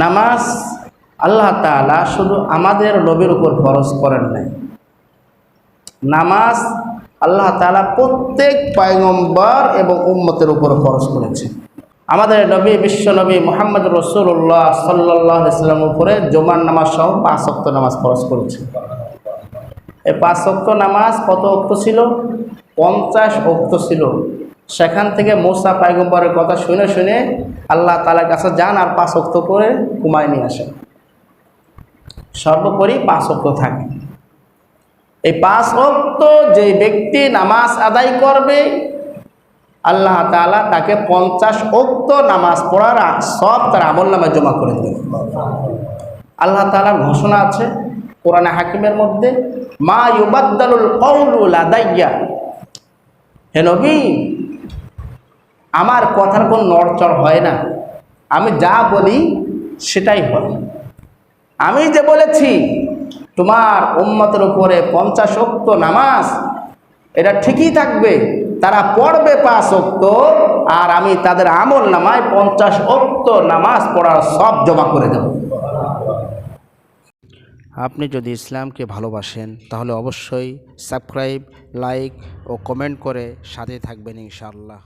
নামাজ আল্লাহ তাআলা শুধু আমাদের নবীর উপর ফরজ করেন নাই, নামাজ আল্লাহ তাআলা প্রত্যেক পয়গম্বর এবং উম্মতের উপর ফরজ করেছে। আমাদের নবী বিশ্ব নবী মুহাম্মদ রাসূলুল্লাহ সাল্লাল্লাহু আলাইহি ওয়াসাল্লামের উপরে জুমার নামাজ সহ 5 ওয়াক্ত নামাজ ফরজ করেছে। এই 5 ওয়াক্ত নামাজ কত ওয়াক্ত ছিল? 50 ওয়াক্ত ছিল। সেখান থেকে মুসা পয়গম্বরের কথা শুনে শুনে আল্লাহ তাআলার কাছে যান আর 5 ওয়াক্ত করে কমায় নিয়ে আসেন। সর্বোপরি 5 ওয়াক্ত থাকে। এই 5 ওয়াক্ত যে ব্যক্তি নামাজ আদায় করবে আল্লাহ তাআলা তাকে 50 ওয়াক্ত নামাজ পড়ার সব তার আমলনামায় জমা করে দেবেন। আল্লাহ তাআলার ঘোষণা আছে কোরআনে হাকিমের মধ্যে, মা ইউবাদদালুল কওলু লাদাইয়া, হে নবী আমার কথার কোনো নড়চড় হয় না, আমি যা বলি সেটাই হয়। আমি যে বলেছি তোমার উম্মতের উপরে 50 ওয়াক্ত নামাজ, এটা ঠিকই থাকবে, তারা পড়বে 5 ওয়াক্ত আর আমি তাদের আমল নামায় 50 ওয়াক্ত নামাজ পড়ার সব জমা করে দেব। আপনি যদি ইসলামকে ভালোবাসেন তাহলে অবশ্যই সাবস্ক্রাইব, লাইক ও কমেন্ট করে সাথে থাকবেন ইনশাআল্লাহ।